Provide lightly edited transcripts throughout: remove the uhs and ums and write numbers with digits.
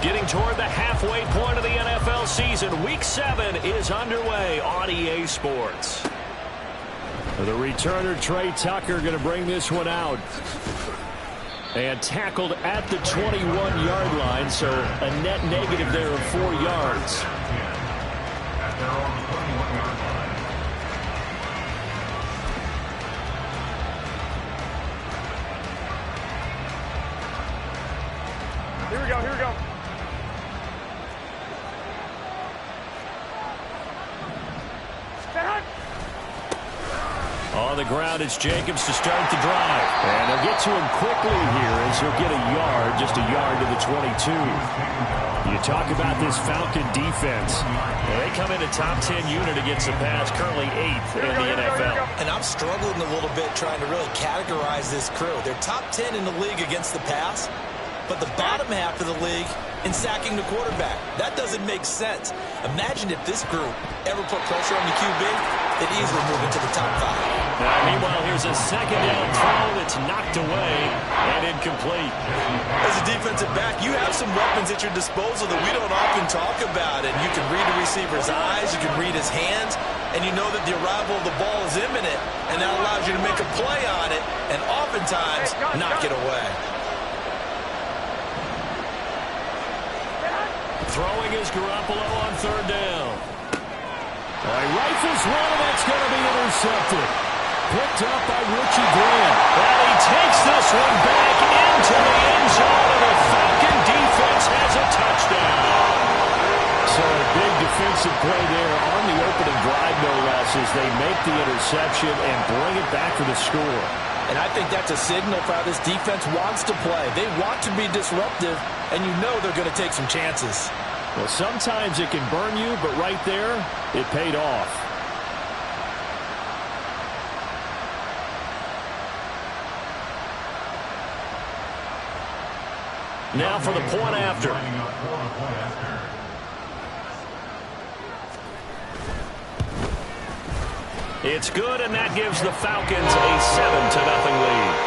Getting toward the halfway point of the NFL season. Week 7 is underway on EA Sports. The returner, Trey Tucker, going to bring this one out. And tackled at the 21-yard line, so a net negative there of 4 yards. Here we go, here we go. On the ground, it's Jacobs to start the drive. And they'll get to him quickly here as he'll get a yard, just a yard to the 22. You talk about this Falcon defense. Well, they come in a top 10 unit against the pass, currently 8th in the NFL. And I'm struggling a little bit trying to really categorize this crew. They're top 10 in the league against the pass, but the bottom half of the league in sacking the quarterback. That doesn't make sense. Imagine if this group ever put pressure on the QB, they'd easily move into the top 5. Meanwhile, here's a second down throw that's knocked away and incomplete. As a defensive back, you have some weapons at your disposal that we don't often talk about. And you can read the receiver's eyes, you can read his hands, and you know that the arrival of the ball is imminent, and that allows you to make a play on it and oftentimes knock it away. Throwing is Garoppolo on third down. He rifles one, and that's going to be intercepted. Picked up by Richie Grant. And he takes this one back into the end zone, and the Falcon defense has a touchdown. So a big defensive play there on the opening drive, no less, as they make the interception and bring it back for the score. And I think that's a signal for how this defense wants to play. They want to be disruptive, and you know they're going to take some chances. Well, sometimes it can burn you, but right there, it paid off. Now for the point after. It's good, and that gives the Falcons a 7-0 lead.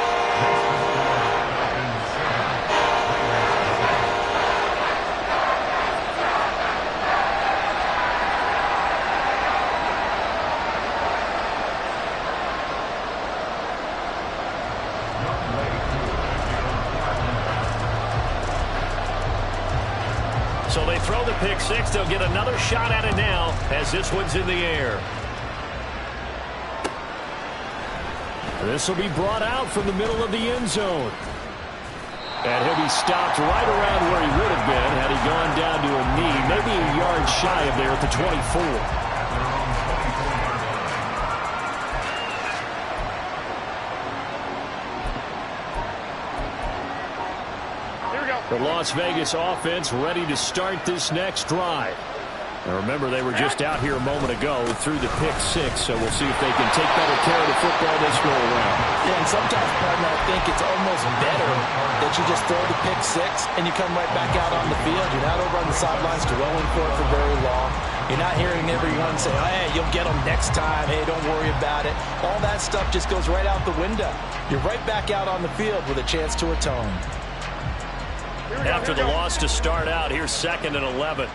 So they throw the pick six. They'll get another shot at it now as this one's in the air. This will be brought out from the middle of the end zone. And he'll be stopped right around where he would have been had he gone down to a knee, maybe a yard shy of there at the 24. The Las Vegas offense ready to start this next drive. Now remember, they were just out here a moment ago through the pick six, so we'll see if they can take better care of the football this go around. Yeah, and sometimes, partner, I think it's almost better that you just throw the pick six and you come right back out on the field. You're not over on the sidelines dwelling for it for very long. You're not hearing everyone say, oh, hey, you'll get them next time. Hey, don't worry about it. All that stuff just goes right out the window. You're right back out on the field with a chance to atone. After the loss to start out, here's 2nd and 11.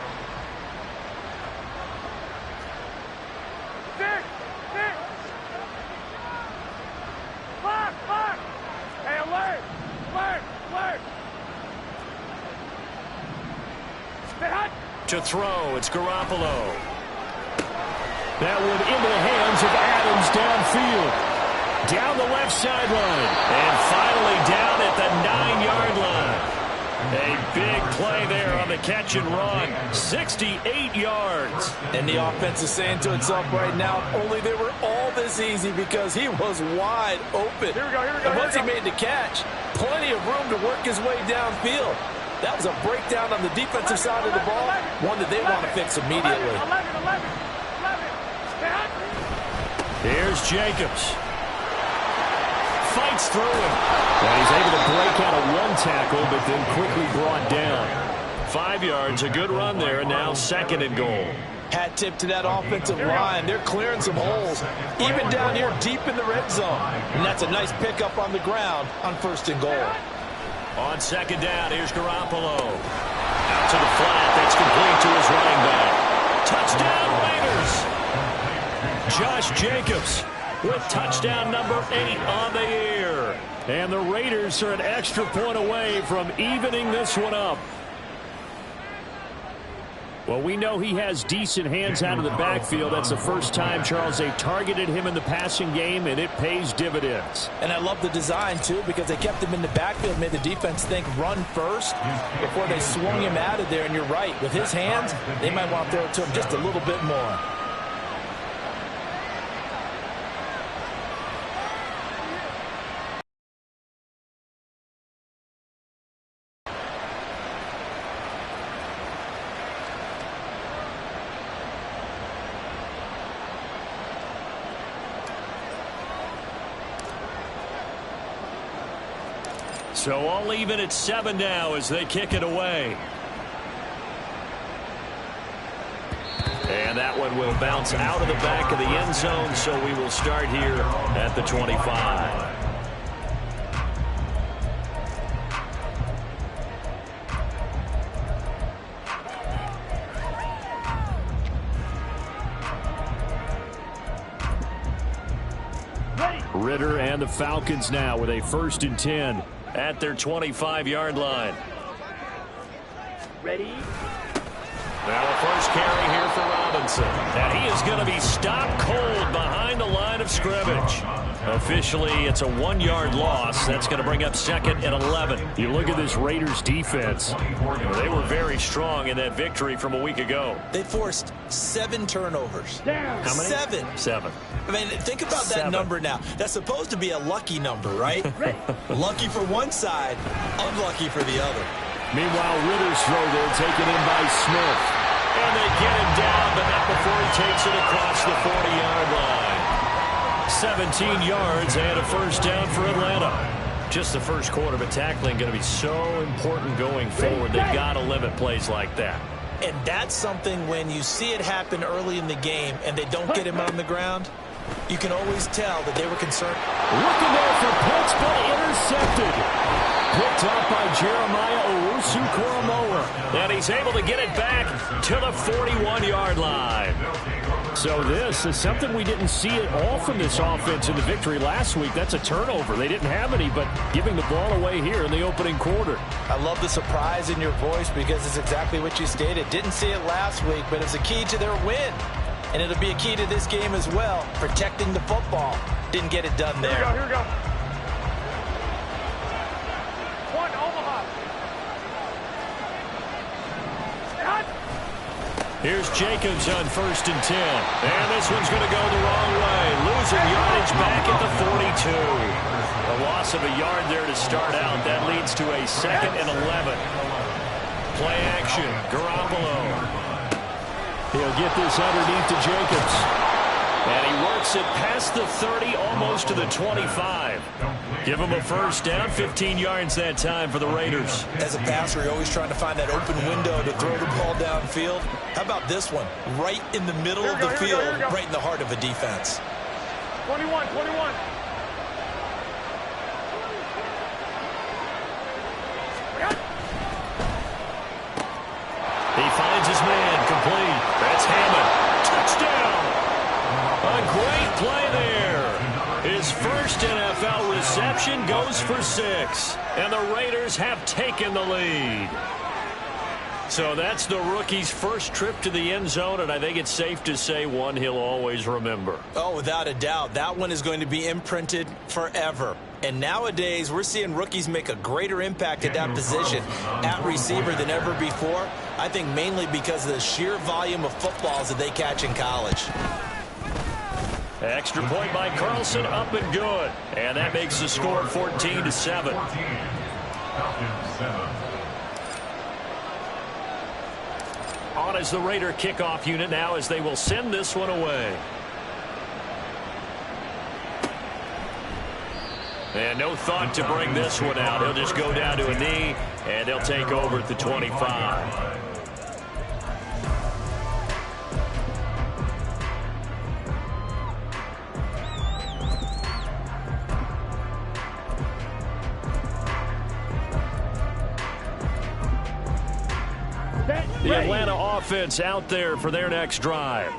Hey, alert! To throw, it's Garoppolo. That one into the hands of Adams downfield. Down the left sideline. And finally down at the 9-yard line. A big play there on the catch and run. 68 yards. And the offense is saying to itself right now, only they were all this easy because he was wide open. Here we go. And once he made the catch, plenty of room to work his way downfield. That was a breakdown on the defensive side of the ball, one that they want to fix immediately. 11. Here's Jacobs. Fights through him. And he's able to break out of one tackle, but then quickly brought down. 5 yards, a good run there, and now 2nd and goal. Hat tip to that offensive line. They're clearing some holes, even down here deep in the red zone. And that's a nice pickup on the ground on 1st and goal. On 2nd down, here's Garoppolo. to the flat. That's complete to his running back. Touchdown, Raiders. Josh Jacobs with touchdown number 8 on the year. And the Raiders are an extra point away from evening this one up. Well, we know he has decent hands out of the backfield. That's the first time, Charles, they've targeted him in the passing game, and it pays dividends. And I love the design, too, because they kept him in the backfield, made the defense think run first before they swung him out of there. And you're right, with his hands, they might want to throw it to him just a little bit more. So all even at 7 now as they kick it away. And that one will bounce out of the back of the end zone, so we will start here at the 25. Ridder and the Falcons now with a 1st and 10 at their 25-yard line. Ready? Now a first carry here for Robinson. And he is going to be stopped cold behind the line of scrimmage. Officially, it's a 1-yard loss. That's going to bring up 2nd and 11. You look at this Raiders defense. They were very strong in that victory from a week ago. They forced 7 turnovers. Down. How many? 7. 7. I mean, think about that 7. number now. That's supposed to be a lucky number, right? Lucky for one side, unlucky for the other. Meanwhile, Ridder's throw there taken in by Smith. And they get him down, but not before he takes it across the 40-yard line. 17 yards and a first down for Atlanta. Just the first quarter, but tackling going to be so important going forward. They've got to limit plays like that. And that's something when you see it happen early in the game and they don't get him on the ground, you can always tell that they were concerned. Looking there for Pitts, but intercepted. Picked up by Jeremiah Owusu-Koramoah. And he's able to get it back to the 41-yard line. So this is something we didn't see at all from this offense in the victory last week. That's a turnover. They didn't have any, but giving the ball away here in the opening quarter. I love the surprise in your voice because it's exactly what you stated. Didn't see it last week, but it's a key to their win. And it'll be a key to this game as well, protecting the football. Didn't get it done there. Here we go. One, Omaha. Here's Jacobs on 1st and 10. And this one's going to go the wrong way. Losing yardage back at the 42. A loss of a yard there to start out. That leads to a 2nd and 11. Play action. Garoppolo. He'll get this underneath to Jacobs. And he works it past the 30, almost to the 25. Give him a first down, 15 yards that time for the Raiders. As a passer, you're always trying to find that open window to throw the ball downfield. How about this one? Right in the middle of the field, right in the heart of a defense. 21. He finds his man, complete. That's Hammond. Touchdown! A great play there. His first NFL reception goes for 6. And the Raiders have taken the lead. So that's the rookie's first trip to the end zone, and I think it's safe to say one he'll always remember. Oh, without a doubt. That one is going to be imprinted forever. And nowadays, we're seeing rookies make a greater impact at that position at receiver than ever before. I think mainly because of the sheer volume of footballs that they catch in college. Extra point by Carlson, up and good. And that makes the score 14-7. On as the Raider kickoff unit now as they will send this one away. And no thought to bring this one out. He'll just go down to a knee, and they'll take over at the 25. The Atlanta offense out there for their next drive.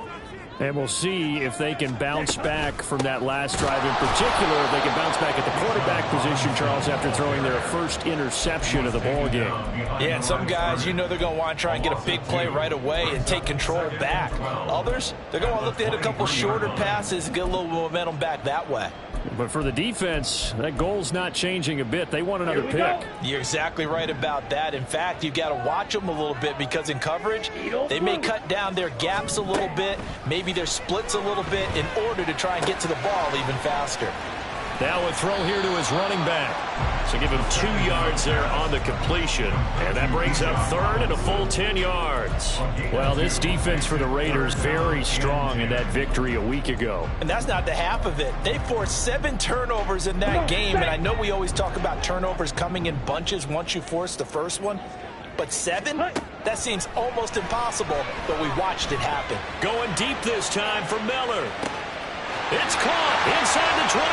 And we'll see if they can bounce back from that last drive in particular. If they can bounce back at the quarterback position, Charles, after throwing their first interception of the ball game. Yeah, and some guys, you know they're going to want to try and get a big play right away and take control back. Others, they're going to look to hit a couple shorter passes and get a little momentum back that way. But for the defense, that goal's not changing a bit. They want another pick. You're exactly right about that. In fact, you've got to watch them a little bit because in coverage, they may cut down their gaps a little bit, maybe their splits a little bit in order to try and get to the ball even faster. Now a throw here to his running back. So give him 2 yards there on the completion. And that brings up third and a full 10 yards. Well, this defense for the Raiders very strong in that victory a week ago. And that's not the half of it. They forced 7 turnovers in that game. And I know we always talk about turnovers coming in bunches once you force the first one. But 7? That seems almost impossible, but we watched it happen. Going deep this time for Miller. It's caught inside the 25.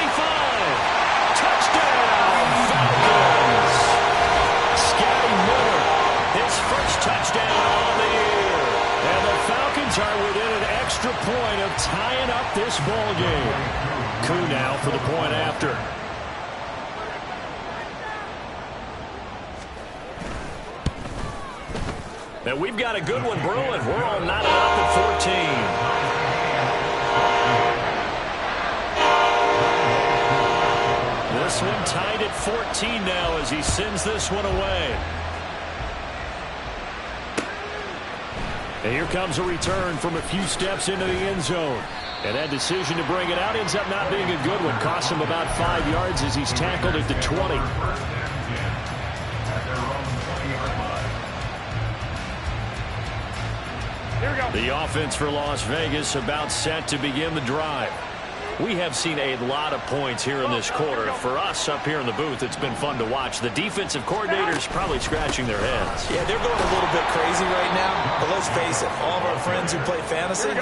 Touchdown, Falcons. Scotty Miller, his first touchdown on the year. And the Falcons are within an extra point of tying up this ball game. Koo now for the point after. And we've got a good one brewing. We're all knotted up at 14. This one tied at 14 now as he sends this one away. And here comes a return from a few steps into the end zone. And that decision to bring it out ends up not being a good one. Costs him about 5 yards as he's tackled at the 20. The offense for Las Vegas about set to begin the drive. We have seen a lot of points here in this quarter. For us up here in the booth, it's been fun to watch. The defensive coordinators probably scratching their heads. Yeah, they're going a little bit crazy right now. But let's face it, all of our friends who play fantasy,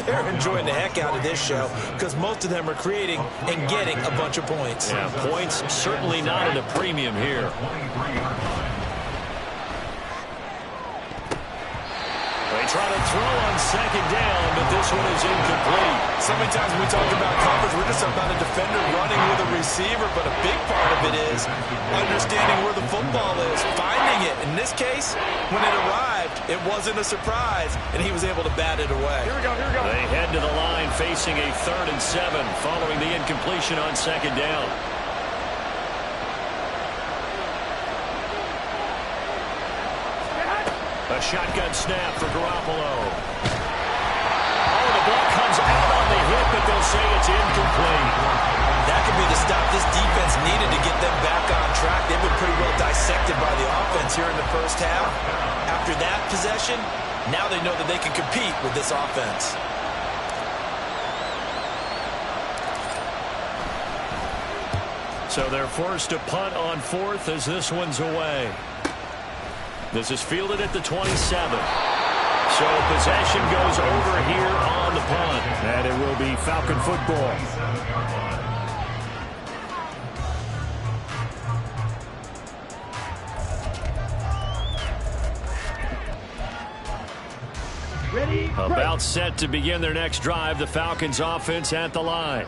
they're enjoying the heck out of this show because most of them are creating and getting a bunch of points. Yeah, points certainly not at a premium here. They try to throw on second down, but this one is incomplete. So many times when we talk about coverage, we're just about a defender running with a receiver, but a big part of it is understanding where the football is, finding it. In this case, when it arrived, it wasn't a surprise, and he was able to bat it away. Here we go. They head to the line facing a 3rd and 7 following the incompletion on second down. A shotgun snap for Garoppolo. Oh, the ball comes out on the hit, but they'll say it's incomplete. That could be the stop this defense needed to get them back on track. They've been pretty well dissected by the offense here in the first half. After that possession, now they know that they can compete with this offense. So they're forced to punt on 4th as this one's away. This is fielded at the 27. So possession goes over here on the punt. And it will be Falcon football. About set to begin their next drive. The Falcons offense at the line.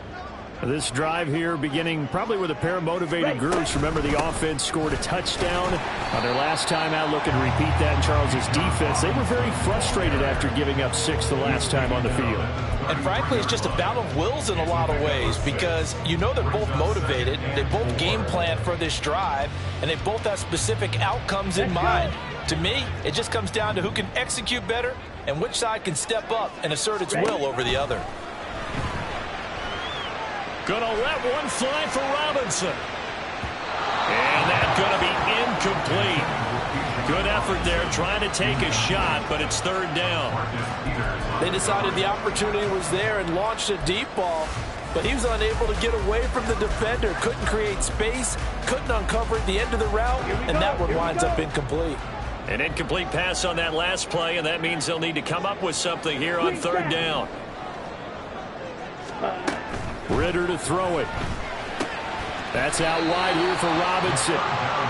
This drive here beginning probably with a pair of motivated groups. Remember, the offense scored a touchdown on their last time out. Looking to repeat that in Charles's defense. They were very frustrated after giving up 6 the last time on the field. And frankly, it's just a battle of wills in a lot of ways because you know they're both motivated. They both game plan for this drive, and they both have specific outcomes in mind. To me, it just comes down to who can execute better and which side can step up and assert its will over the other. Gonna let one fly for Robinson. And that's gonna be incomplete. Good effort there trying to take a shot, but it's 3rd down. They decided the opportunity was there and launched a deep ball, but he was unable to get away from the defender. Couldn't create space, couldn't uncover at the end of the route, and that one winds up incomplete. An incomplete pass on that last play, and that means they'll need to come up with something here on 3rd down. Ritter to throw it. That's out wide here for Robinson.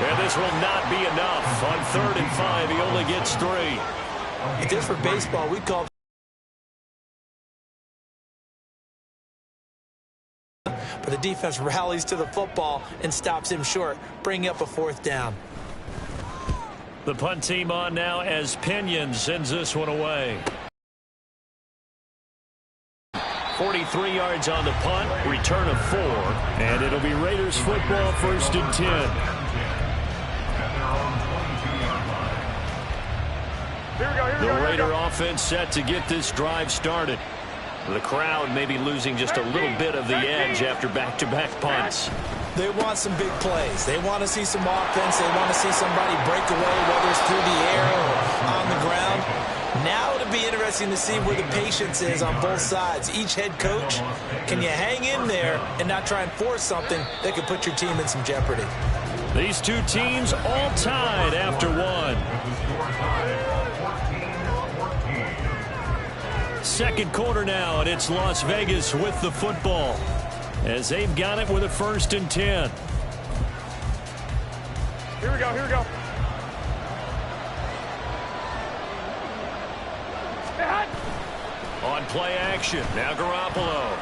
And this will not be enough. On 3rd and 5, he only gets 3. If this were baseball, we'd call. But the defense rallies to the football and stops him short, bringing up a 4th down. The punt team on now as Pinion sends this one away. 43 yards on the punt, return of 4, and it'll be Raiders football, 1st and 10. The Raider offense set to get this drive started. The crowd may be losing just a little bit of the edge after back-to-back punts. They want some big plays. They want to see some offense. They want to see somebody break away, whether it's through the air or on the ground. Now it'll be interesting to see where the patience is on both sides. Each head coach, can you hang in there and not try and force something that could put your team in some jeopardy? These two teams all tied after 1. Second quarter now, and it's Las Vegas with the football as they've got it with a 1st and 10. Here we go, here we go. On play action, now Garoppolo.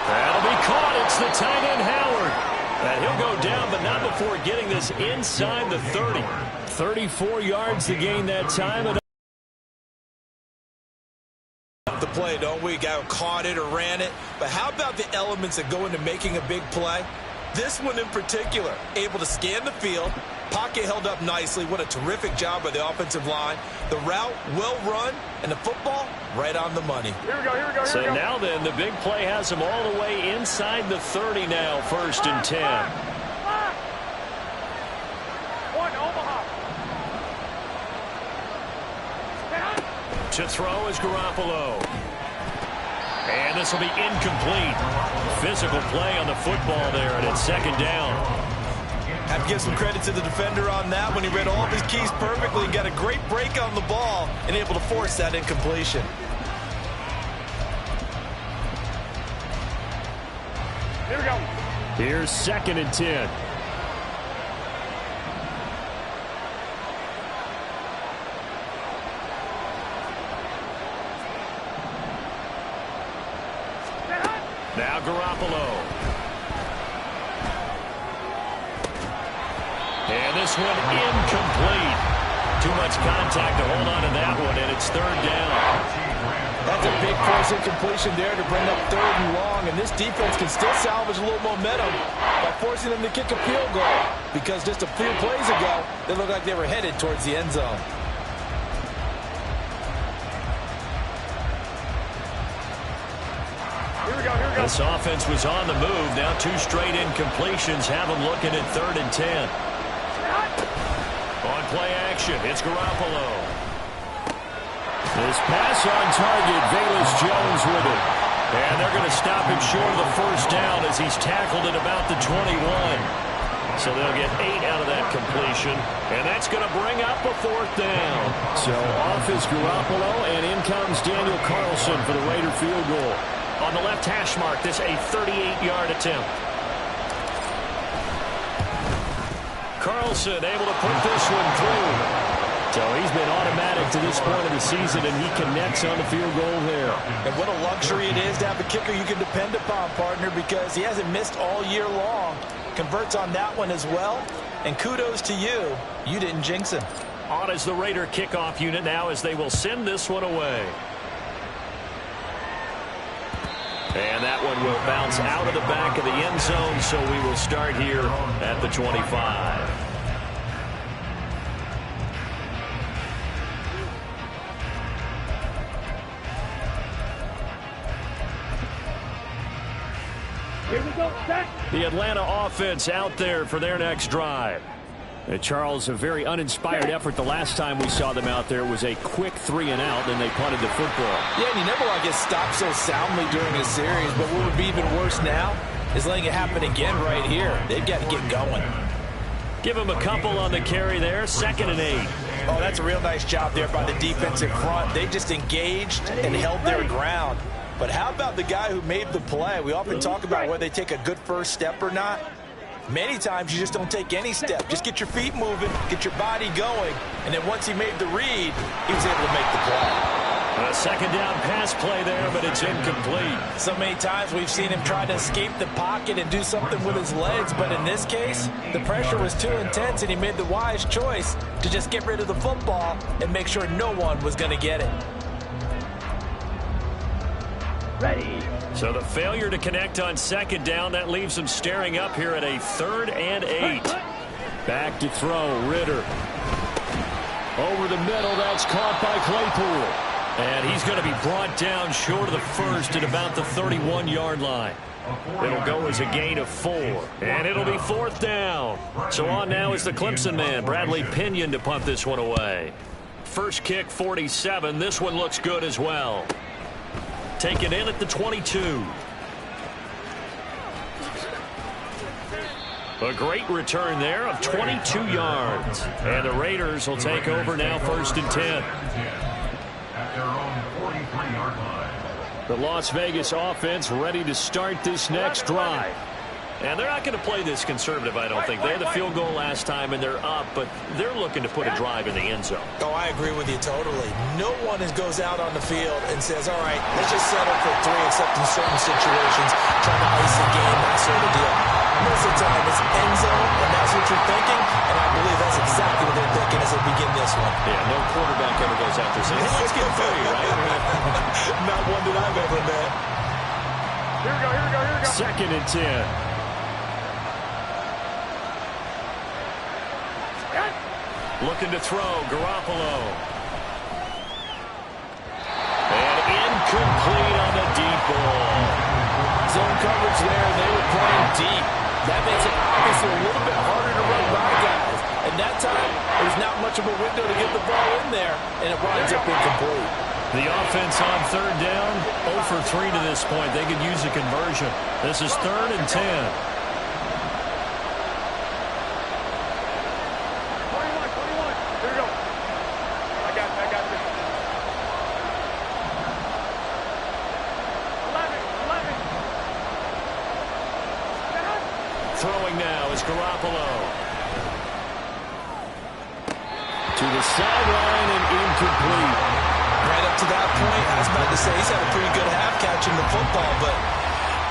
That'll be caught. It's the tight end, Howard. And he'll go down, but not before getting this inside the 30. 34 yards to gain that time. And The play, don't we? Guy caught it or ran it. But how about the elements that go into making a big play? This one in particular, able to scan the field, pocket held up nicely. What a terrific job by the offensive line. The route well run, and the football right on the money. Here we go, here we go, here so we go. Now then, the big play has him all the way inside the 30 now, 1st and 10. One, Omaha. To throw is Garoppolo. And this will be incomplete. Physical play on the football there, and it's 2nd down. Have to give some credit to the defender on that when he read all of his keys perfectly, got a great break on the ball, and able to force that incompletion. Here we go. Here's 2nd and 10. Now Garoppolo. And this one incomplete. Too much contact to hold on to that one, and it's 3rd down. That's a big force incompletion there to bring up 3rd and long, and this defense can still salvage a little momentum by forcing them to kick a field goal, because just a few plays ago, they looked like they were headed towards the end zone. This offense was on the move. Now 2 straight incompletions have them looking at 3rd and 10. On play action, it's Garoppolo. This pass on target, Velus Jones with it. And they're going to stop him short of the 1st down as he's tackled at about the 21. So they'll get 8 out of that completion. And that's going to bring up a 4th down. So off is Garoppolo, and in comes Daniel Carlson for the Raider field goal. On the left hash mark, this a 38-yard attempt. Carlson able to put this one through. So he's been automatic to this point of the season, and he connects on the field goal there. And what a luxury it is to have a kicker you can depend upon, partner, because he hasn't missed all year long. Converts on that one as well. And kudos to you. You didn't jinx him. On is the Raider kickoff unit now as they will send this one away. And that one will bounce out of the back of the end zone, so we will start here at the 25. Here we go, set. The Atlanta offense out there for their next drive. Charles, a very uninspired effort the last time we saw them out there was a quick 3-and-out, then they punted the football. Yeah, and you never want to get stopped so soundly during a series, but what would be even worse now is letting it happen again right here. They've got to get going. Give him a couple on the carry there, 2nd and 8. Oh, that's a real nice job there by the defensive front. They just engaged and held their ground. But how about the guy who made the play? We often talk about whether they take a good first step or not. Many times you just don't take any step. Just get your feet moving, get your body going, and then once he made the read, he was able to make the play. A second down pass play there, but it's incomplete. So many times we've seen him try to escape the pocket and do something with his legs, but in this case, the pressure was too intense, and he made the wise choice to just get rid of the football and make sure no one was going to get it. Ready. So the failure to connect on second down, that leaves them staring up here at a 3rd and 8. Back to throw, Ridder. Over the middle, that's caught by Claypool. And he's going to be brought down short of the first at about the 31-yard line. It'll go as a gain of 4. And it'll be 4th down. So on now is the Clemson man, Bradley Pinion, to punt this one away. First kick, 47. This one looks good as well. Taken in at the 22. A great return there of 22 yards. And the Raiders will take over now 1st and 10. The Las Vegas offense ready to start this next drive. And they're not going to play this conservative, I don't think. They had the field goal last time, and they're up, but they're looking to put a drive in the end zone. Oh, I agree with you totally. No one goes out on the field and says, all right, let's just settle for 3, except in certain situations, trying to ice the game, that sort of deal. Most of the time, it's end zone, and that's what you're thinking, and I believe that's exactly what they're thinking as they begin this one. Yeah, no quarterback ever goes out there saying, let's get 3, right? Not one that I've ever met. Here we go, here we go, here we go. 2nd and 10. Looking to throw, Garoppolo. And incomplete on the deep ball. Zone coverage there, they were playing deep. That makes it obviously a little bit harder to run by guys. And that time, there's not much of a window to get the ball in there, and it winds up incomplete. The offense on 3rd down, 0 for 3 to this point. They could use a conversion. This is 3rd and 10. 21. Here we go. I got this. 11. Throwing now is Garoppolo. To the sideline and incomplete. Right up to that point, I was about to say he's had a pretty good half catching the football, but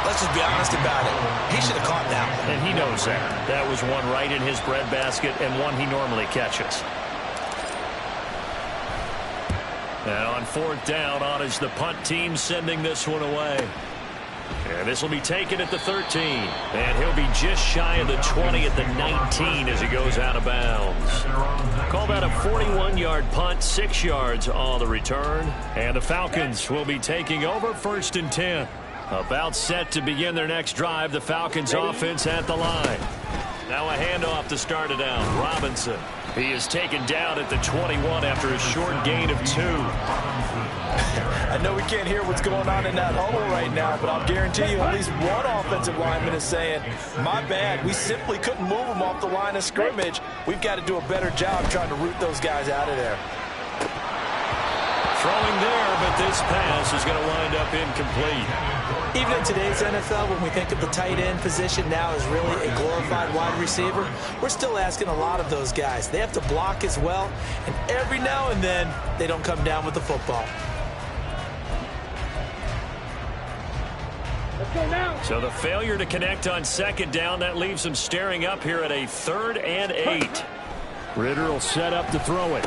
let's just be honest about it. He should have caught that one. And he knows that. That was one right in his breadbasket and one he normally catches. Now on 4th down, on is the punt team sending this one away. And this will be taken at the 13. And he'll be just shy of the 20 at the 19 as he goes out of bounds. Call that a 41-yard punt, 6 yards on the return. And the Falcons will be taking over 1st and 10. About set to begin their next drive, the Falcons offense at the line. Now a handoff to start it out. Robinson. He is taken down at the 21 after a short gain of 2. I know we can't hear what's going on in that huddle right now, but I'll guarantee you at least one offensive lineman is saying, my bad, we simply couldn't move them off the line of scrimmage. We've got to do a better job trying to root those guys out of there. Throwing there, but this pass is going to wind up incomplete. Even in today's NFL, when we think of the tight end position now as really a glorified wide receiver, we're still asking a lot of those guys. They have to block as well, and every now and then, they don't come down with the football. Let's go now. So the failure to connect on 2nd down, that leaves them staring up here at a 3rd and 8. Ridder will set up to throw it.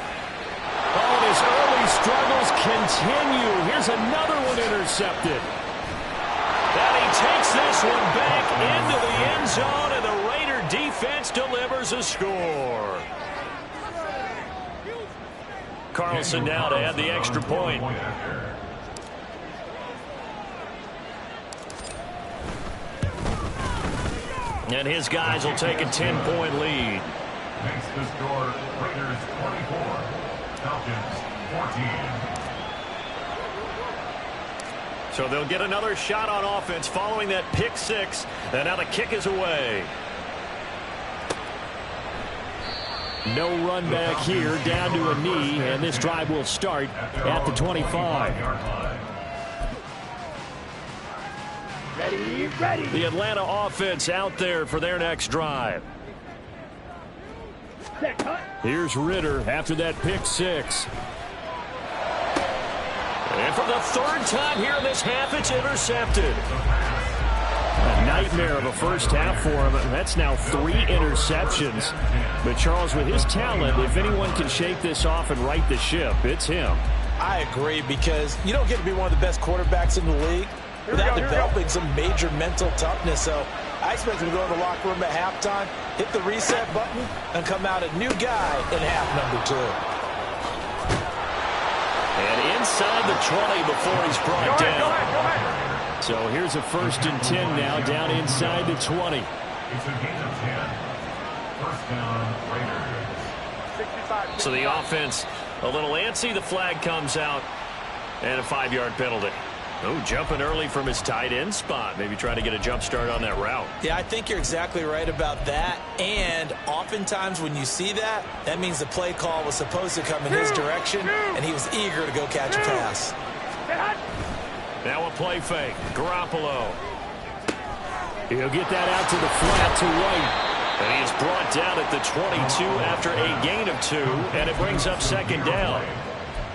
Oh, and his early struggles continue. Here's another one intercepted. And he takes this one back into the end zone, and the Raider defense delivers a score. Carlson now to add the extra point. And his guys will take a 10-point lead. Makes the score Raiders 24, Falcons 14. So they'll get another shot on offense following that pick 6. And now the kick is away. No run back here, down to a knee, and this drive will start at the 25. Ready. The Atlanta offense out there for their next drive. Set, cut. Here's Ritter after that pick six. And for the third time here in this half, it's intercepted. A nightmare of a first half for him. That's now 3 interceptions. But Charles, with his talent, if anyone can shake this off and right the ship, it's him. I agree, because you don't get to be one of the best quarterbacks in the league without developing some major mental toughness. So I expect him to go in the locker room at halftime, hit the reset button, and come out a new guy in half number 2. And inside the 20 before he's brought down. Go ahead. So here's a 1st and 10 now, down inside the 20. It's a gain of 10. First down, Raiders. 65. So the offense a little antsy. The flag comes out, and a 5-yard penalty. Oh, jumping early from his tight end spot. Maybe trying to get a jump start on that route. Yeah, I think you're exactly right about that. And oftentimes when you see that, that means the play call was supposed to come in his direction, and he was eager to go catch a pass. Now a play fake. Garoppolo. He'll get that out to the flat to White. And he is brought down at the 22 after a gain of 2, and it brings up 2nd down.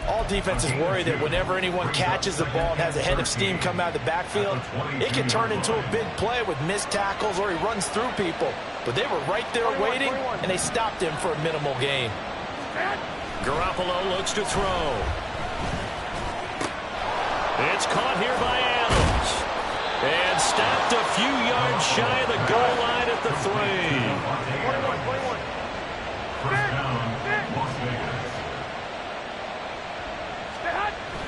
All defenses worry that whenever anyone catches the ball and has a head of steam come out of the backfield, it can turn into a big play with missed tackles or he runs through people. But they were right there waiting, and they stopped him for a minimal gain. Garoppolo looks to throw. It's caught here by Adams. And stopped a few yards shy of the goal line at the 3. 21. First down, Las Vegas.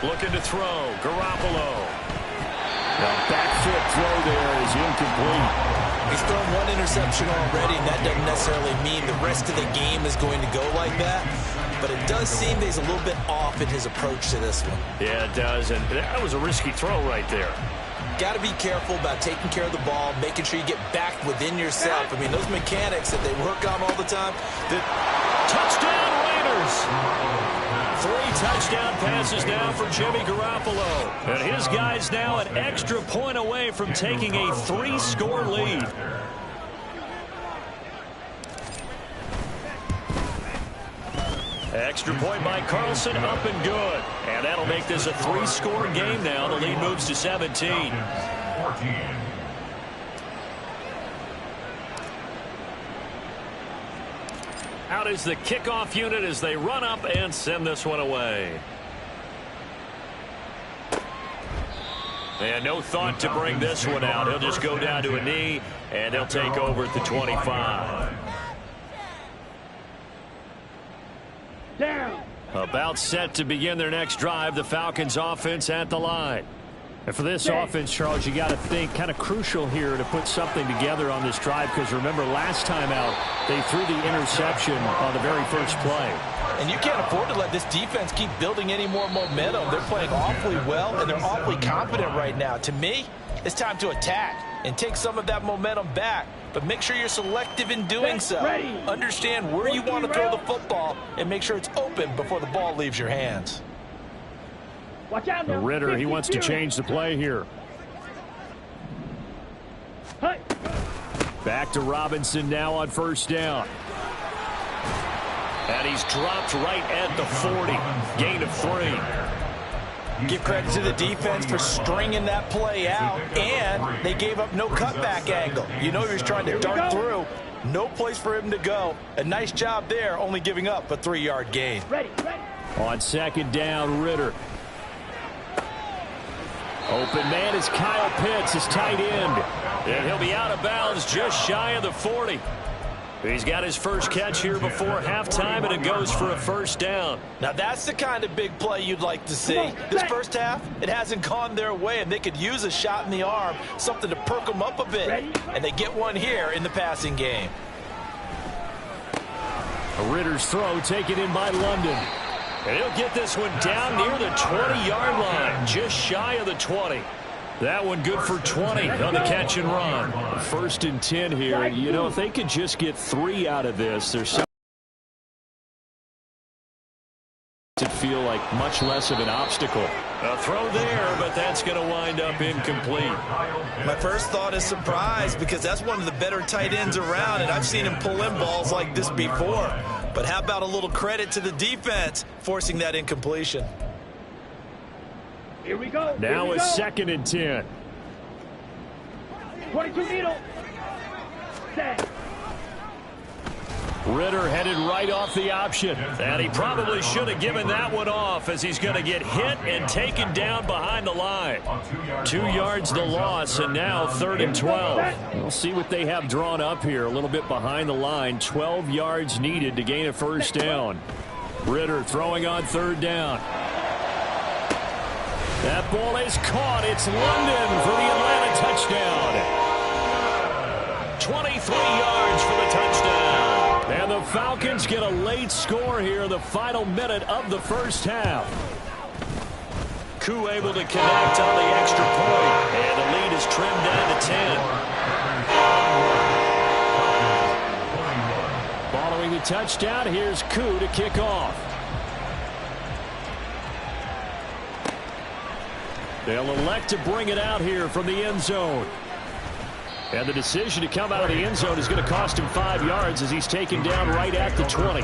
Looking to throw. Garoppolo. The back foot throw there is incomplete. He's thrown 1 interception already, and that doesn't necessarily mean the rest of the game is going to go like that. But it does seem that he's a little bit off in his approach to this one. Yeah, it does. And that was a risky throw right there. Got to be careful about taking care of the ball, making sure you get back within yourself. I mean, those mechanics that they work on all the time. Touchdown, Raiders! 3 touchdown passes now for Jimmy Garoppolo. And his guys now an extra point away from taking a 3-score lead. Extra point by Carlson, up and good. And that'll make this a 3-score game now. The lead moves to 17. 14. Out is the kickoff unit as they run up and send this one away. And no thought to bring this one out. He'll just go down to a knee, and he'll take over at the 25. Down. About set to begin their next drive, the Falcons offense at the line. And for this offense, Charles, you got to think kind of crucial here to put something together on this drive, because remember last time out they threw the interception on the very first play. And you can't afford to let this defense keep building any more momentum. They're playing awfully well, and they're awfully confident right now. To me, it's time to attack and take some of that momentum back. But make sure you're selective in doing so. Understand where you want to throw the football and make sure it's open before the ball leaves your hands. Watch out now. Ritter, he wants to change the play here. Hey. Back to Robinson now on 1st down. And he's dropped right at the 40. Gain of 3. Give credit to the defense for stringing that play out, and they gave up no cutback angle. You know he was trying to dart through. No place for him to go. A nice job there, only giving up a 3-yard gain. Ready. On 2nd down, Ritter. Open man is Kyle Pitts, his tight end. And he'll be out of bounds just shy of the 40. He's got his first catch here before halftime, and it goes for a 1st down. Now that's the kind of big play you'd like to see. This first half, it hasn't gone their way, and they could use a shot in the arm, something to perk them up a bit. And they get one here in the passing game. A Ritter's throw taken in by London. And he'll get this one down near the 20-yard line, just shy of the 20. That one good for 20 on the catch and run. 1st and 10 here. You know, if they could just get 3 out of this, there's it feel like much less of an obstacle. A throw there, but that's going to wind up incomplete. My first thought is surprise, because that's one of the better tight ends around, and I've seen him pull in balls like this before. But how about a little credit to the defense forcing that incompletion? Here we go. Now a 2nd and 10. 22 needle. Set. Ridder headed right off the option. And he probably should have given that one off, as he's going to get hit and taken down behind the line. 2 yards the loss, and now 3rd and 12. We'll see what they have drawn up here. A little bit behind the line. 12 yards needed to gain a first down. Ridder throwing on 3rd down. That ball is caught. It's London for the Atlanta touchdown. 23 yards for the touchdown. And the Falcons get a late score here in the final minute of the first half. Koo able to connect on the extra point. And the lead is trimmed down to 10. Following the touchdown, here's Koo to kick off. They'll elect to bring it out here from the end zone. And the decision to come out of the end zone is going to cost him 5 yards as he's taken down right at the 20.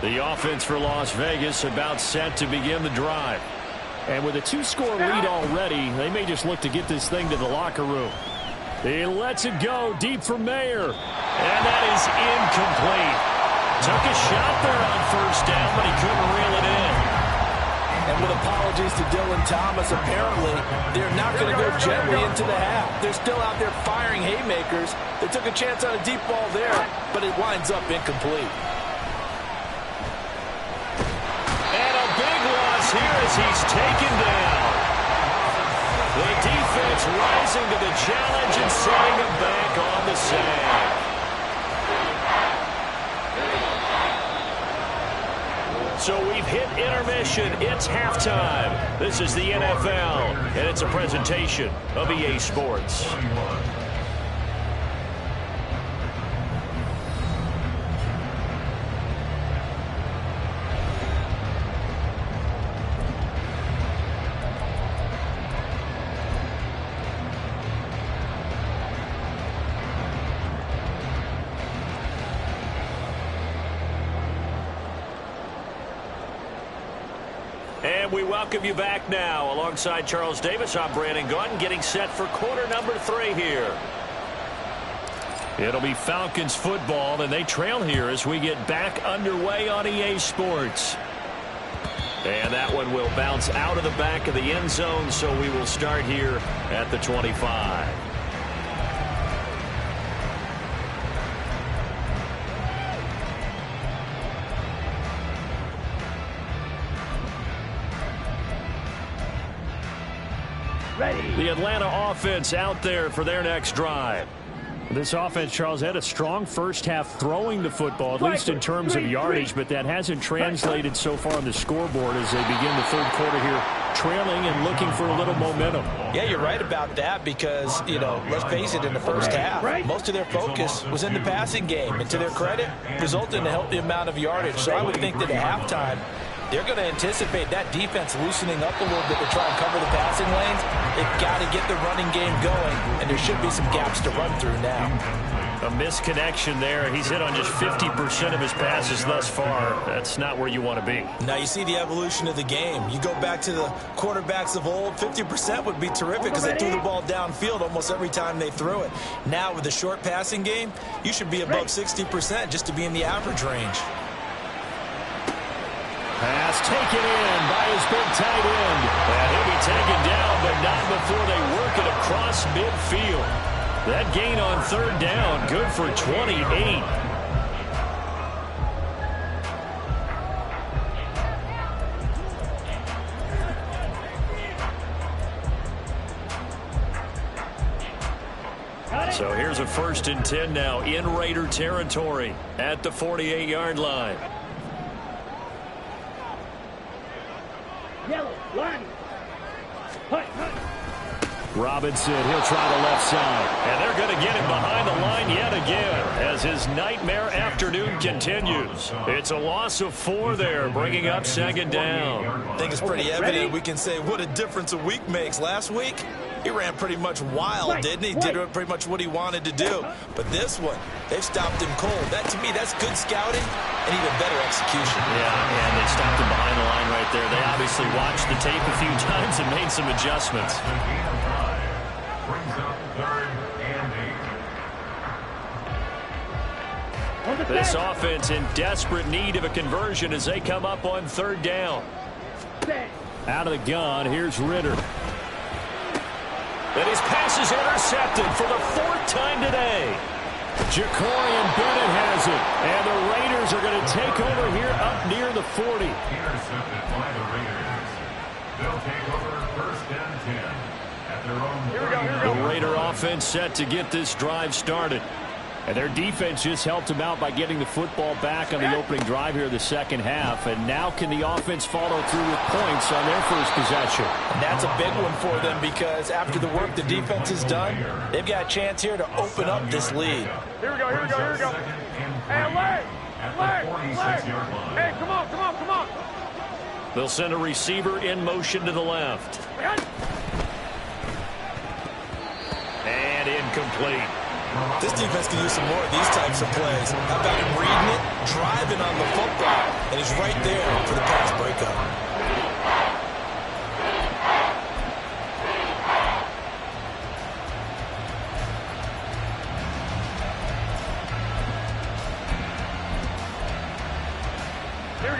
The offense for Las Vegas about set to begin the drive. And with a 2-score lead already, they may just look to get this thing to the locker room. He lets it go deep for Mayer. And that is incomplete. Took a shot there on 1st down, but he couldn't reel it in. And with apologies to Dylan Thomas, apparently they're not going to go gently into the half. They're still out there firing haymakers. They took a chance on a deep ball there, but it winds up incomplete. And a big loss here as he's taken down. The defense rising to the challenge and setting him back on the sand. So we've hit intermission. It's halftime. This is the NFL, and it's a presentation of EA Sports. And we welcome you back now. Alongside Charles Davis, I'm Brandon Gaudin, getting set for quarter number 3 here. It'll be Falcons football, and they trail here as we get back underway on EA Sports. And that one will bounce out of the back of the end zone, so we will start here at the 25. The Atlanta offense out there for their next drive. This offense, Charles, had a strong first half throwing the football, at least in terms of yardage, but that hasn't translated so far on the scoreboard as they begin the 3rd quarter here, trailing and looking for a little momentum. Yeah, you're right about that because, you know, let's face it, in the first half, most of their focus was in the passing game. And to their credit, resulted in a healthy amount of yardage. So I would think that at halftime, they're going to anticipate that defense loosening up a little bit to try and cover the passing lanes. They've got to get the running game going, and there should be some gaps to run through now. A misconnection there. He's hit on just 50% of his passes thus far. That's not where you want to be. Now you see the evolution of the game. You go back to the quarterbacks of old, 50% would be terrific because they threw the ball downfield almost every time they threw it. Now with the short passing game, you should be above 60% just to be in the average range. Pass taken in by his big tight end. And he'll be taken down, but not before they work it across midfield. That gain on 3rd down, good for 28. So here's a 1st and 10 now in Raider territory at the 48-yard line. Yellow, line. Robinson, he'll try the left side. And they're going to get him behind the line yet again as his nightmare afternoon continues. It's a loss of 4 there, bringing up second down. I think it's pretty evident we can say what a difference a week makes. Last week, he ran pretty much wild, didn't he? Did pretty much what he wanted to do. But this one, they've stopped him cold. That, to me, that's good scouting and even better execution. Yeah, and they stopped him behind the line right there. They obviously watched the tape a few times and made some adjustments. Brings up third and 8. This offense in desperate need of a conversion as they come up on third down. Out of the gun, here's Ritter. And his pass is intercepted for the 4th time today. Jacorian Bennett has it. And the Raiders are going to take over here up near the 40. Intercepted by the Raiders. They'll take over first and 10 at their own 30. The Raider offense set to get this drive started. And their defense just helped them out by getting the football back on the opening drive here in the second half. And now can the offense follow through with points on their first possession? And that's a big one for them because after the work the defense has done, they've got a chance here to open up this lead. Here we go, here we go, here we go. Hey, leg! Hey, come on. They'll send a receiver in motion to the left. And incomplete. This defense can use some more of these types of plays. How about him reading it, driving on the football, and he's right there for the pass breakup.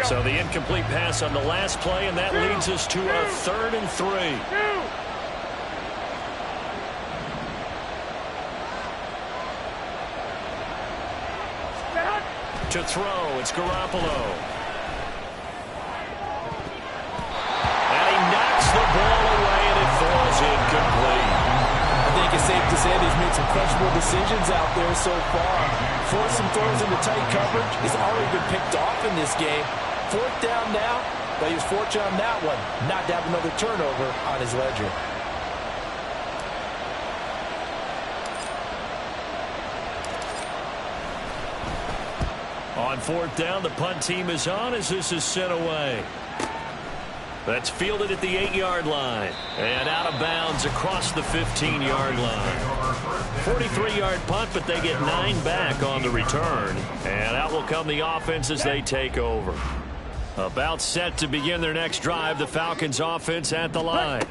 So the incomplete pass on the last play, and that leads us to a 3rd and 3. To throw, it's Garoppolo. And he knocks the ball away, and it falls incomplete. I think it's safe to say that he's made some questionable decisions out there so far. Forced some throws into tight coverage. He's already been picked off in this game. 4th down now, but he was fortunate on that one not to have another turnover on his ledger. On 4th down, the punt team is on as this is sent away. That's fielded at the 8-yard line. And out of bounds across the 15-yard line. 43-yard punt, but they get 9 back on the return. And out will come the offense as they take over. About set to begin their next drive, the Falcons offense at the line.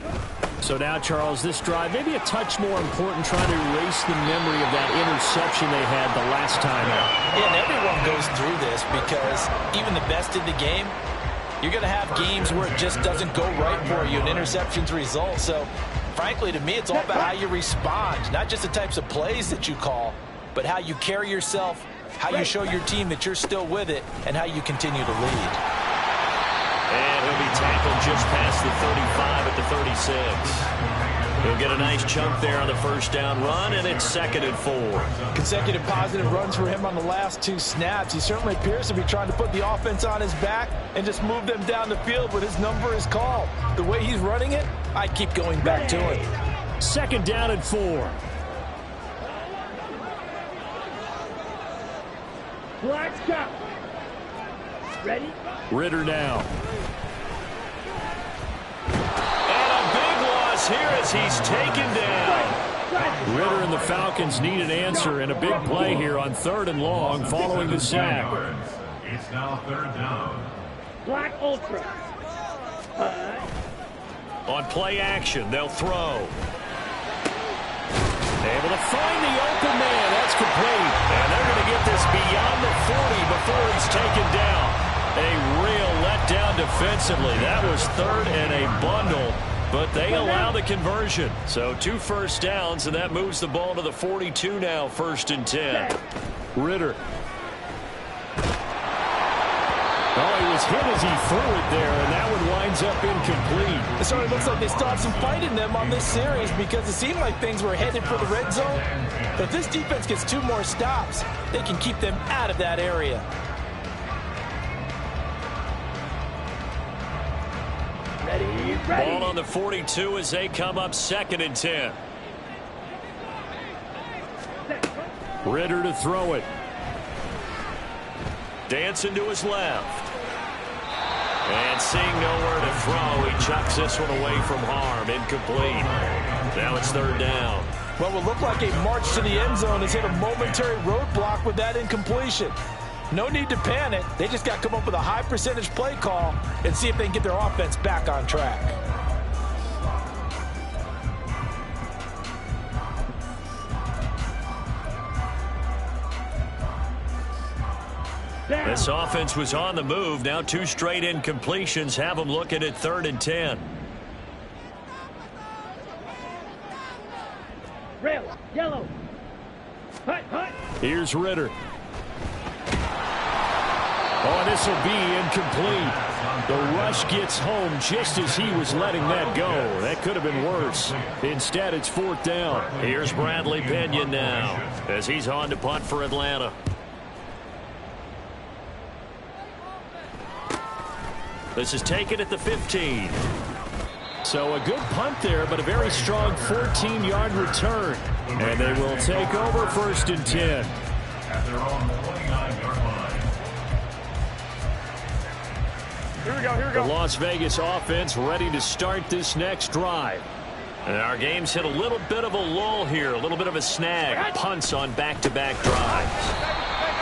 So now, Charles, this drive maybe a touch more important, trying to erase the memory of that interception they had the last time out. Yeah, and everyone goes through this because even the best in the game, you're going to have games where it just doesn't go right for you, and interceptions result. So, frankly, to me, it's all about how you respond, not just the types of plays that you call, but how you carry yourself, how you show your team that you're still with it, and how you continue to lead. And he'll be tackled just past the 35 at the 36. He'll get a nice chunk there on the first down run, and it's 2nd and 4. Consecutive positive runs for him on the last 2 snaps. He certainly appears to be trying to put the offense on his back and just move them down the field, but his number is called. The way he's running it, I'd keep going back to him. 2nd down and 4. Let's go. Ready? Ritter now. And a big loss here as he's taken down. Ritter and the Falcons need an answer, and a big play here on 3rd and long following the sack. It's now 3rd down. Black Ultra. On play action, they'll throw. Able to find the open man. That's complete. And they're going to get this beyond the 40 before he's taken down. A real letdown defensively. That was 3rd and a bundle, but they allow the conversion. So 2 first downs, and that moves the ball to the 42 now, 1st and 10. Ritter. Oh, he was hit as he threw it there, and that one winds up incomplete. It certainly looks like they still have some fight in them on this series because it seemed like things were headed for the red zone. But if this defense gets 2 more stops, they can keep them out of that area. Ready. Ball on the 42 as they come up 2nd and 10. Ritter to throw it. Dancing to his left. And seeing nowhere to throw, he chucks this one away from harm. Incomplete. Now it's third down. What will look like a march to the end zone has hit a momentary roadblock with that incompletion. No need to panic. They just got to come up with a high percentage play call and see if they can get their offense back on track. This offense was on the move. Now 2 straight incompletions have them looking at 3rd and 10. Red, yellow. Hut, hut. Here's Ritter. Oh, this will be incomplete. The rush gets home just as he was letting that go. That could have been worse. Instead, it's 4th down. Here's Bradley Pinion now as he's on to punt for Atlanta. This is taken at the 15. So a good punt there, but a very strong 14-yard return. And they will take over 1st and 10. At their own 29-yard line. Here we go, here we The go. Las Vegas offense ready to start this next drive. And our game's hit a little bit of a lull here, a little bit of a snag. Punts on back-to-back drives.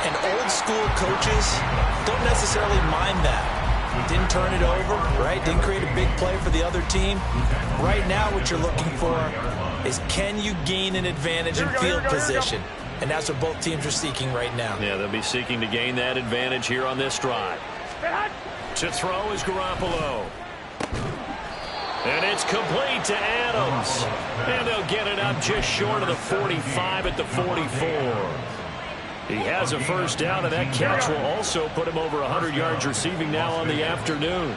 And old school coaches don't necessarily mind that. Didn't turn it over, right? Didn't create a big play for the other team. Right now what you're looking for is, can you gain an advantage in field position? And that's what both teams are seeking right now. Yeah, they'll be seeking to gain that advantage here on this drive. To throw is Garoppolo. And it's complete to Adams. And they'll get it up just short of the 45 at the 44. He has a 1st down, and that catch will also put him over 100 yards receiving now on the afternoon.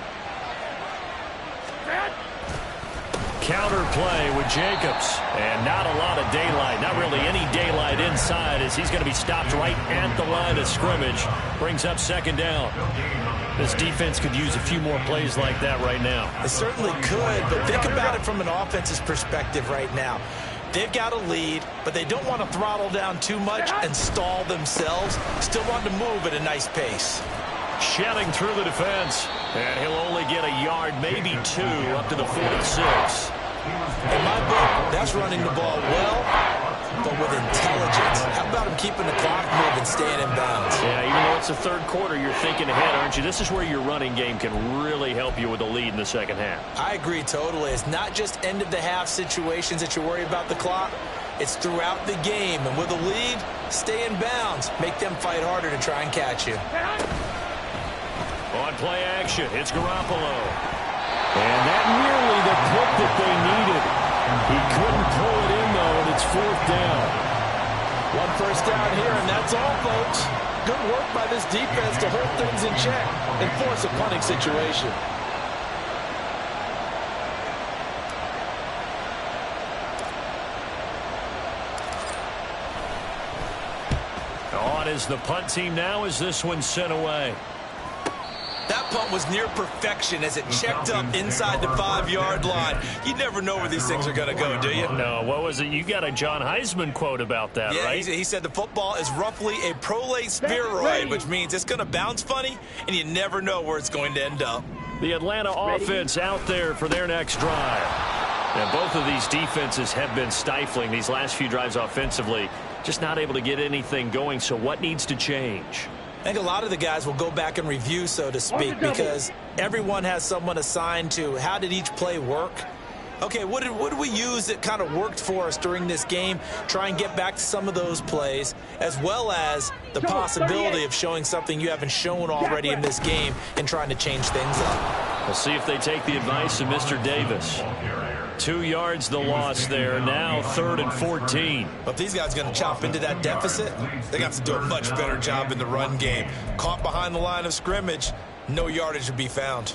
Counter play with Jacobs. And not a lot of daylight. Not really any daylight inside as he's going to be stopped right at the line of scrimmage. Brings up 2nd down. This defense could use a few more plays like that right now. It certainly could, but think about it from an offense's perspective right now. They've got a lead, but they don't want to throttle down too much and stall themselves. Still want to move at a nice pace. Shelling through the defense. And he'll only get a yard, maybe 2, up to the 46. In my book, that's running the ball well, but with intelligence. How about him keeping the clock moving, staying in bounds? Yeah, even though it's the 3rd quarter, you're thinking ahead, aren't you? This is where your running game can really help you with the lead in the 2nd half. I agree totally. It's not just end-of-the-half situations that you're worried about the clock. It's throughout the game. And with a lead, stay in bounds. Make them fight harder to try and catch you. On play action, it's Garoppolo. And that nearly the pick that they needed. He couldn't pull it in, though, and it's 4th down. 1 first down here, and that's all, folks. Good work by this defense to hold things in check and force a punting situation. On is the punt team now as this one's sent away. That punt was near perfection as it checked up inside the 5-yard line. You never know where these things are going to go, do you? No, what was it? You got a John Heisman quote about that, yeah, right? He said the football is roughly a prolate spheroid, which means it's going to bounce funny, and you never know where it's going to end up. The Atlanta offense out there for their next drive. And both of these defenses have been stifling these last few drives offensively. Just not able to get anything going, so what needs to change? I think a lot of the guys will go back and review, so to speak, because everyone has someone assigned to how did each play work. Okay, what did we use that kind of worked for us during this game? Try and get back to some of those plays, as well as the possibility of showing something you haven't shown already in this game and trying to change things up. We'll see if they take the advice of Mr. Davis. 2 yards the loss there. Now 3rd and 14. But if these guys are going to chop into that deficit, they got to do a much better job in the run game. Caught behind the line of scrimmage, no yardage to be found.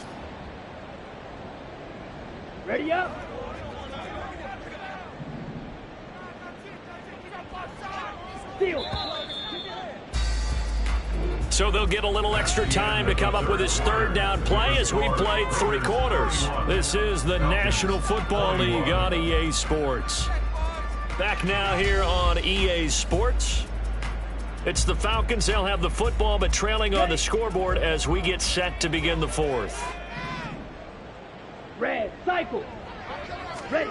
Ready up. Steal. So they'll get a little extra time to come up with his 3rd down play as we played 3 quarters. This is the National Football League on EA Sports. Back now here on EA Sports. It's the Falcons. They'll have the football, but trailing on the scoreboard as we get set to begin the fourth. Red, cycle. Ready.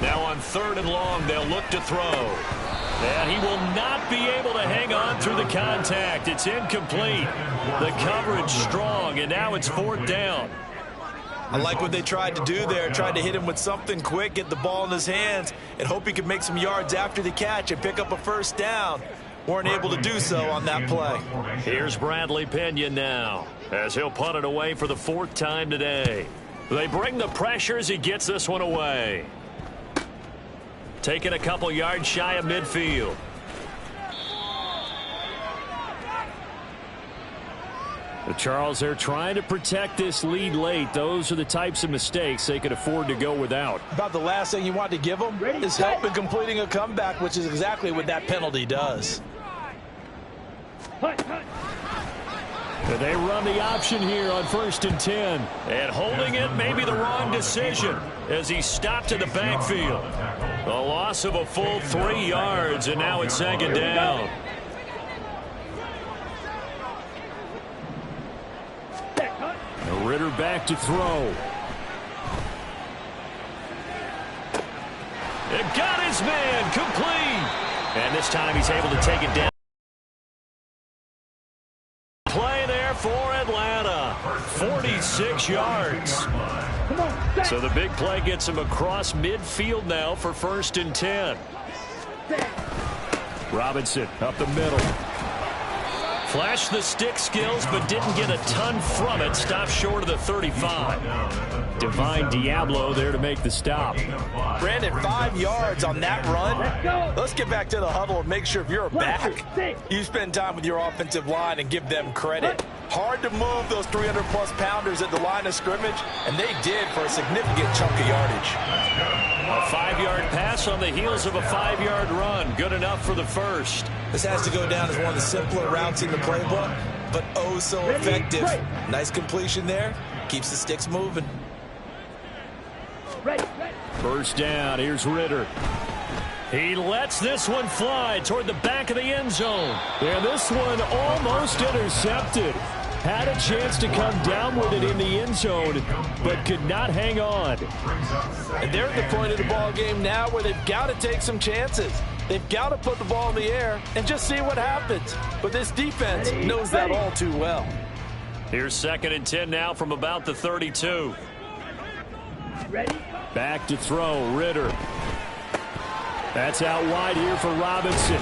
Now on 3rd and long, they'll look to throw. And he will not be able to hang on through the contact. It's incomplete. The coverage strong, and now it's 4th down. I like what they tried to do there. Tried to hit him with something quick, get the ball in his hands, and hope he could make some yards after the catch and pick up a 1st down. Weren't able to do so on that play. Here's Bradley Pinion now, as he'll punt it away for the 4th time today. They bring the pressure as he gets this one away. Taking a couple yards shy of midfield. Charles, they're trying to protect this lead late. Those are the types of mistakes they could afford to go without. About the last thing you want to give them is help in completing a comeback, which is exactly what that penalty does. And they run the option here on 1st and 10. And holding it may be the wrong decision as he stopped in the backfield. A loss of a full 3 yards, and now it's 2nd down. Ritter back to throw. It got his man complete. And this time he's able to take it down. Play there for Atlanta. 46 yards. So the big play gets him across midfield now for 1st and 10. Robinson up the middle. Flashed the stick skills, but didn't get a ton from it. Stopped short of the 35. Divine Diablo there to make the stop. Brandon, 5 yards on that run. Let's get back to the huddle and make sure if you're a back, you spend time with your offensive line and give them credit. Hard to move those 300-plus pounders at the line of scrimmage, and they did for a significant chunk of yardage. A 5-yard pass on the heels of a 5-yard run. Good enough for the first. This has to go down as one of the simpler routes in the playbook, but oh so effective. Nice completion there. Keeps the sticks moving. First down. Here's Ritter. He lets this one fly toward the back of the end zone. And this one almost intercepted. Had a chance to come down with it in the end zone, but could not hang on. And they're at the point of the ball game now where they've got to take some chances. They've got to put the ball in the air and just see what happens. But this defense knows that all too well. Here's 2nd and 10 now from about the 32. Back to throw, Ritter. That's out wide here for Robinson.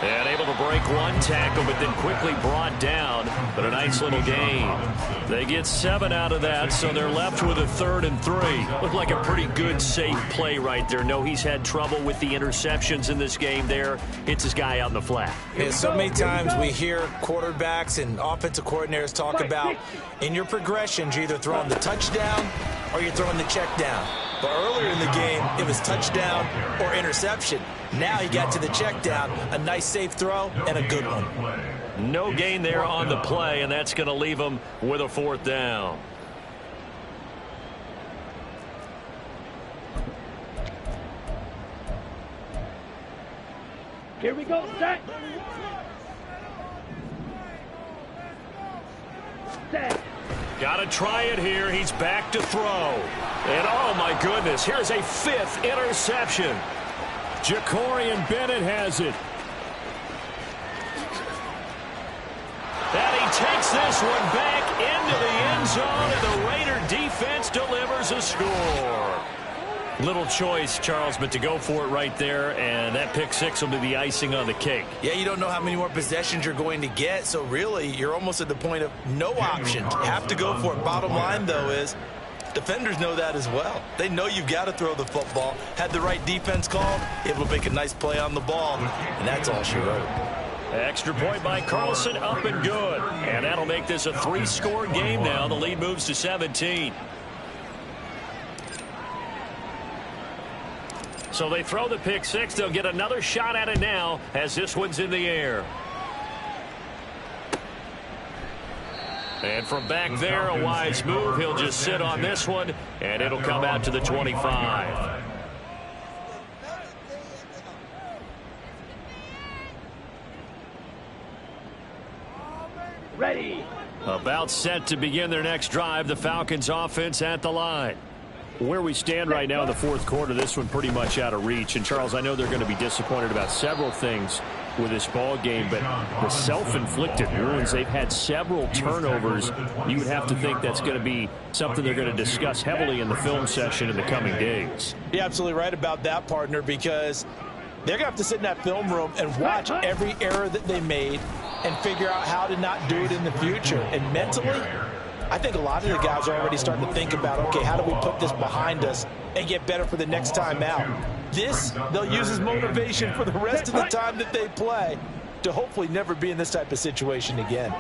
And able to break one tackle, but then quickly brought down. But a nice little gain. They get 7 out of that, so they're left with a 3rd and 3. Looked like a pretty good, safe play right there. No, he's had trouble with the interceptions in this game there. Hits his guy out in the flat. Yeah, so many times we hear quarterbacks and offensive coordinators talk about in your progressions, you're either throwing the touchdown or you're throwing the check down. But earlier in the game, it was touchdown or interception. Now he got to the check down, a nice safe throw, and a good one. No gain there on the play, and that's going to leave him with a 4th down. Here we go, set. Set. Got to try it here. He's back to throw. And oh my goodness, here's a 5th interception. Jacorian Bennett has it. And he takes this one back into the end zone, and the Raider defense delivers a score. Little choice, Charles, but to go for it right there, and that pick 6 will be the icing on the cake. Yeah, you don't know how many more possessions you're going to get, so really you're almost at the point of no option. Have to go for it. Bottom line, though, is defenders know that as well. They know you've got to throw the football. Had the right defense called, able to make a nice play on the ball, and that's all she wrote. Extra point by Carlson, up and good. And that'll make this a 3-score game now. The lead moves to 17. So they throw the pick 6. They'll get another shot at it now as this one's in the air. And from back there, a wise move. He'll just sit on this one, and it'll come out to the 25. Ready. About set to begin their next drive, the Falcons offense at the line. Where we stand right now in the fourth quarter, this one pretty much out of reach. And, Charles, I know they're going to be disappointed about several things with this ball game, but the self-inflicted wounds, they've had several turnovers. You would have to think that's going to be something they're going to discuss heavily in the film session in the coming days. You're absolutely right about that, partner, because they're going to have to sit in that film room and watch every error that they made and figure out how to not do it in the future. And mentally, I think a lot of the guys are already starting to think about, okay, how do we put this behind us and get better for the next time out? This, they'll use as motivation for the rest of the time that they play to hopefully never be in this type of situation again.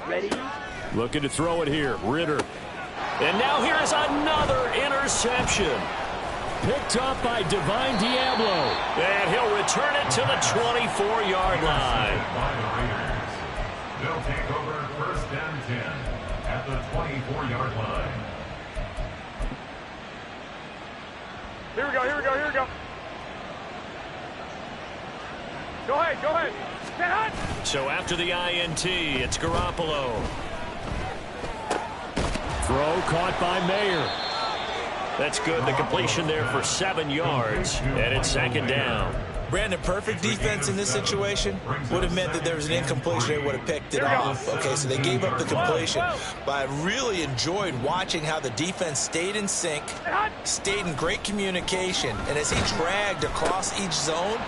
Ready. Looking to throw it here, Ritter. And now here's another interception. Picked up by Divine Diablo. And he'll return it to the 24-yard line. They'll take over first and 10 at the 24-yard line. Here we go, here we go, here we go. Go ahead, go ahead. Get hot. So after the INT, it's Garoppolo. Throw caught by Mayer. That's good. The completion there for 7 yards, and it's second down. Brandon, perfect defense in this situation would have meant that there was an incompletion. They would have picked it off. Okay, so they gave up the completion. But I really enjoyed watching how the defense stayed in sync, stayed in great communication. And as he dragged across each zone,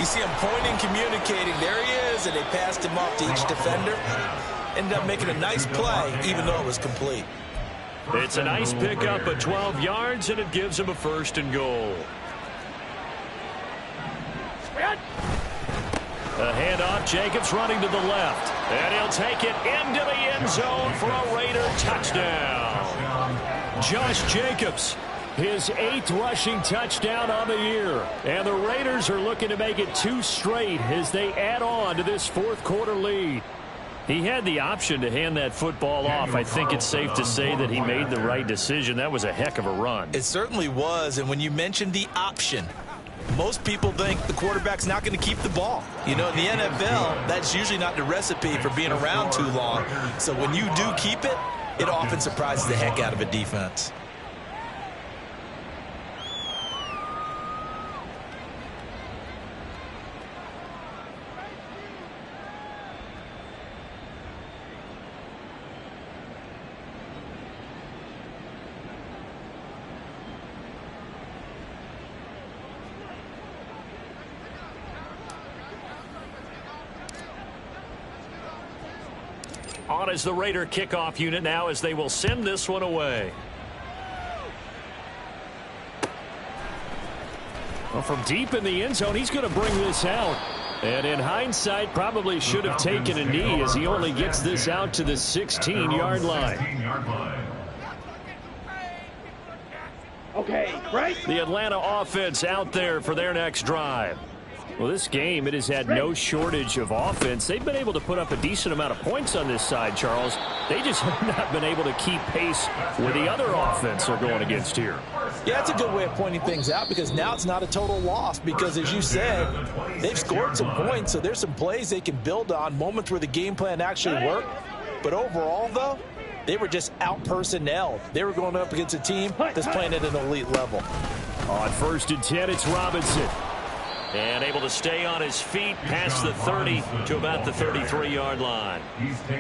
you see him pointing, communicating. There he is, and they passed him off to each defender. Ended up making a nice play, even though it was complete. It's a nice pickup of 12 yards, and it gives him a first and goal. A handoff, Jacobs running to the left. And he'll take it into the end zone for a Raider touchdown. Josh Jacobs, his 8th rushing touchdown on the year. And the Raiders are looking to make it 2 straight as they add on to this fourth quarter lead. He had the option to hand that football off. I think it's safe to say that he made the right decision. That was a heck of a run. It certainly was. And when you mentioned the option, most people think the quarterback's not going to keep the ball. You know, in the NFL, that's usually not the recipe for being around too long. So when you do keep it, it often surprises the heck out of a defense. On as the Raider kickoff unit now as they will send this one away. Well, from deep in the end zone, he's going to bring this out. And in hindsight, probably should have taken a knee as he only gets this out to the 16-yard line. Okay, right. The Atlanta offense out there for their next drive. Well, this game, it has had no shortage of offense. They've been able to put up a decent amount of points on this side, Charles. They just have not been able to keep pace with the other offense they're going against here. Yeah, that's a good way of pointing things out because now it's not a total loss because, as you said, they've scored some points, so there's some plays they can build on, moments where the game plan actually worked. But overall, though, they were just out-personnelled. They were going up against a team that's playing at an elite level. On 1st and 10, it's Robinson. And able to stay on his feet past the 30 to about the 33-yard line.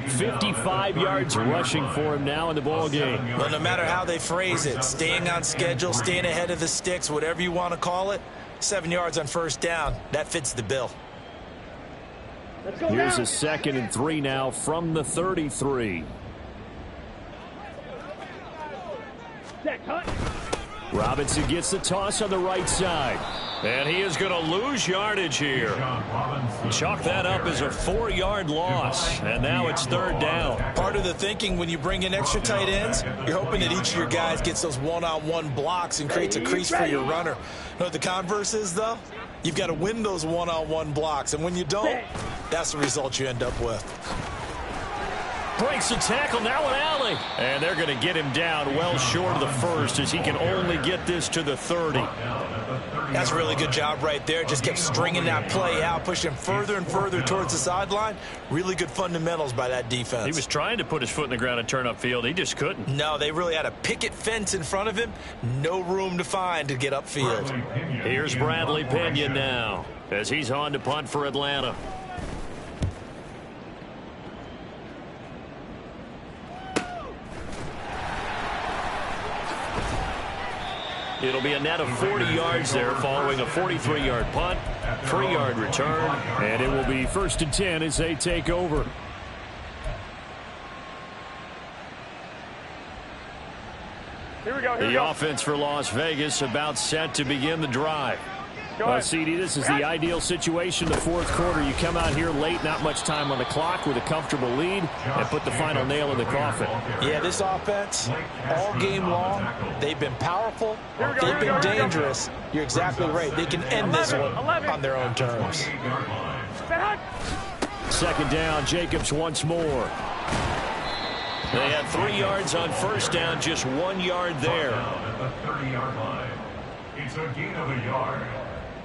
55 yards rushing for him now in the ball game. Well, no matter how they phrase it, staying on schedule, staying ahead of the sticks, whatever you want to call it, 7 yards on first down, that fits the bill. Here's a 2nd and 3 now from the 33. Robinson gets the toss on the right side. And he is going to lose yardage here. Chalk that up as a 4-yard loss. And now it's 3rd down. Part of the thinking when you bring in extra tight ends, you're hoping that each of your guys gets those one-on-one blocks and creates a crease for your runner. You know what the converse is, though? You've got to win those one-on-one blocks. And when you don't, that's the result you end up with. Breaks the tackle, now an alley. And they're going to get him down well short of the first as he can only get this to the 30. That's a really good job right there. Just kept stringing that play out, pushing him further and further towards the sideline. Really good fundamentals by that defense. He was trying to put his foot in the ground and turn upfield. He just couldn't. No, they really had a picket fence in front of him. No room to find to get upfield. Here's Bradley Pinion now as he's on to punt for Atlanta. It'll be a net of 40 yards there following a 43-yard punt, 3-yard return. And it will be 1st and 10 as they take over. Here we go. The offense for Las Vegas about set to begin the drive. Well, CD, this is the ideal situation in the 4th quarter. You come out here late, not much time on the clock with a comfortable lead, and put the final nail in the coffin. Yeah, this offense, all game long, they've been powerful, they've been dangerous. You're exactly right. They can end this one on their own terms. 2nd down, Jacobs once more. They had 3 yards on 1st down, just 1 yard there. At the 30-yard line. It's a gain of a yard.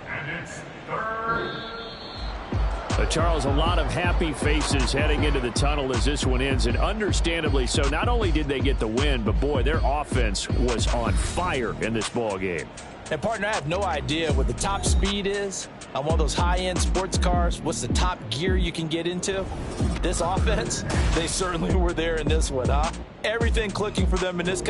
And it's 3rd. Charles, a lot of happy faces heading into the tunnel as this one ends, and understandably so. Not only did they get the win, but boy, their offense was on fire in this ball game. And partner, I have no idea what the top speed is on one of those high-end sports cars. What's the top gear you can get into? This offense, they certainly were there in this one, huh? Everything clicking for them in this.